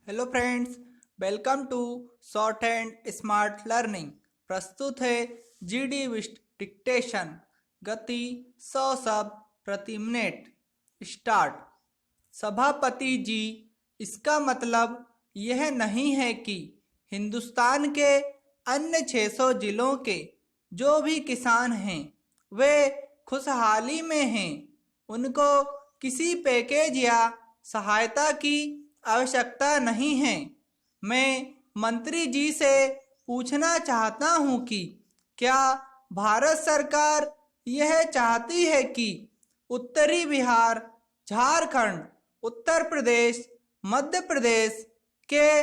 Hello friends, welcome to short and smart learning. प्रस्तुत है GD विस्ट dictation. गति 100 शब्द प्रति मिनट। स्टार्ट। सभापति जी, इसका मतलब यह नहीं है कि हिंदुस्तान के अन्य 600 जिलों के जो भी किसान हैं वे खुशहाली में हैं। उनको किसी पैकेज या सहायता की आवश्यकता नहीं है। मैं मंत्री जी से पूछना चाहता हूं कि क्या भारत सरकार यह चाहती है कि उत्तरी बिहार, झारखंड, उत्तर प्रदेश, मध्य प्रदेश के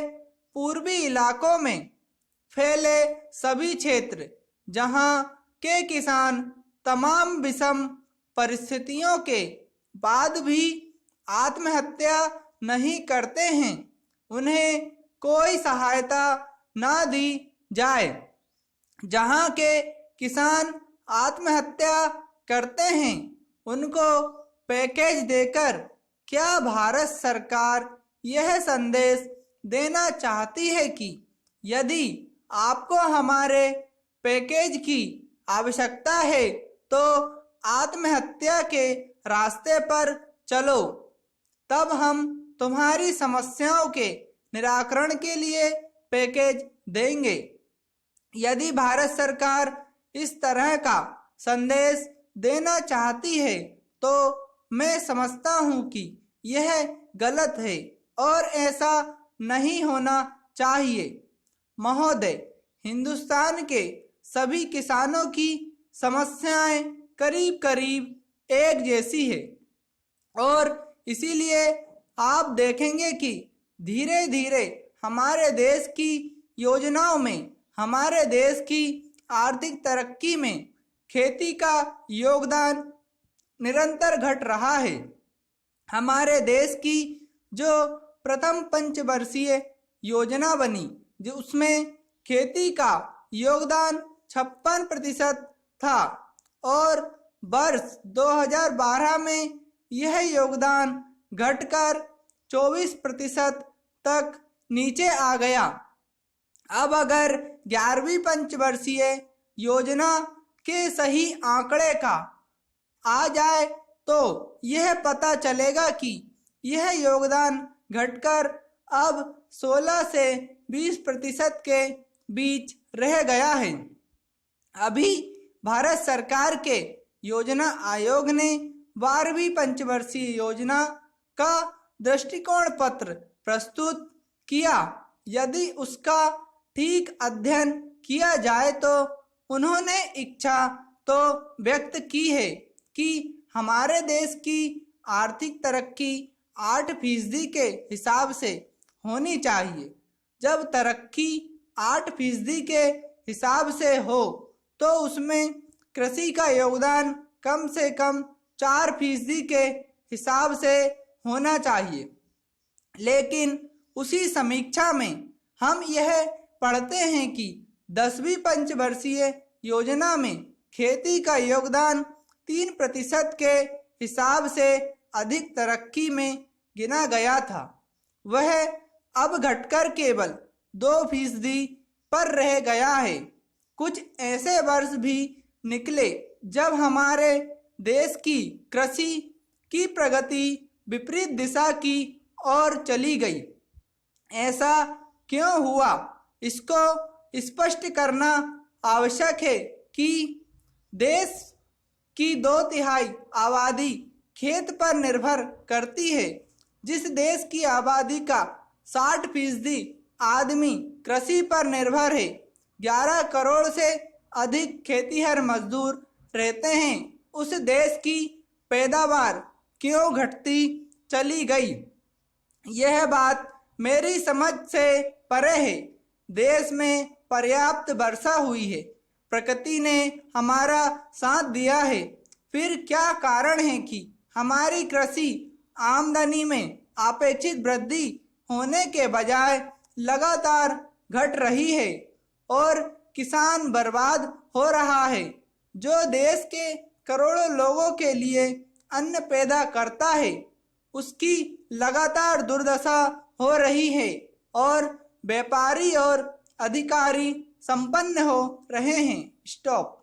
पूर्वी इलाकों में फैले सभी क्षेत्र जहां के किसान तमाम विषम परिस्थितियों के बाद भी आत्महत्या नहीं करते हैं, उन्हें कोई सहायता ना दी जाए। जहां के किसान आत्महत्या करते हैं उनको पैकेज देकर क्या भारत सरकार यह संदेश देना चाहती है कि यदि आपको हमारे पैकेज की आवश्यकता है तो आत्महत्या के रास्ते पर चलो, तब हम तुम्हारी समस्याओं के निराकरण के लिए पैकेज देंगे। यदि भारत सरकार इस तरह का संदेश देना चाहती है तो मैं समझता हूं कि यह गलत है और ऐसा नहीं होना चाहिए। महोदय, हिंदुस्तान के सभी किसानों की समस्याएं करीब करीब एक जैसी है और इसीलिए आप देखेंगे कि धीरे धीरे हमारे देश की योजनाओं में, हमारे देश की आर्थिक तरक्की में खेती का योगदान निरंतर घट रहा है। हमारे देश की जो प्रथम पंचवर्षीय योजना बनी, जो उसमें खेती का योगदान 56% था और वर्ष 2012 में यह योगदान घटकर 24% तक नीचे आ गया। अब अगर 11वीं पंचवर्षीय योजना के सही आंकड़े का आ जाए तो यह पता चलेगा कि यह योगदान घटकर अब 16 से 20% के बीच रह गया है। अभी भारत सरकार के योजना आयोग ने 12वीं पंचवर्षीय योजना का दृष्टिकोण पत्र प्रस्तुत किया। यदि उसका ठीक अध्ययन किया जाए तो उन्होंने इच्छा तो व्यक्त की है कि हमारे देश की आर्थिक तरक्की 8% के हिसाब से होनी चाहिए। जब तरक्की 8% के हिसाब से हो तो उसमें कृषि का योगदान कम से कम 4% के हिसाब से होना चाहिए। लेकिन उसी समीक्षा में हम यह पढ़ते हैं कि 10वीं पंचवर्षीय योजना में खेती का योगदान 3% के हिसाब से अधिक तरक्की में गिना गया था। वह अब घटकर केवल 2% पर रह गया है। कुछ ऐसे वर्ष भी निकले जब हमारे देश की कृषि की प्रगति विपरीत दिशा की ओर चली गई। ऐसा क्यों हुआ, इसको स्पष्ट करना आवश्यक है कि देश की 2/3 आबादी खेत पर निर्भर करती है। जिस देश की आबादी का 60% आदमी कृषि पर निर्भर है, 11 करोड़ से अधिक खेतीहर मजदूर रहते हैं, उस देश की पैदावार क्यों घटती चली गई? यह बात मेरी समझ से परे है। देश में पर्याप्त वर्षा हुई है, प्रकृति ने हमारा साथ दिया है, फिर क्या कारण है कि हमारी कृषि आमदनी में अपेक्षित वृद्धि होने के बजाय लगातार घट रही है और किसान बर्बाद हो रहा है, जो देश के करोड़ों लोगों के लिए अन्न पैदा करता है, उसकी लगातार दुर्दशा हो रही है। और व्यापारी और अधिकारी संपन्न हो रहे हैं। स्टॉप।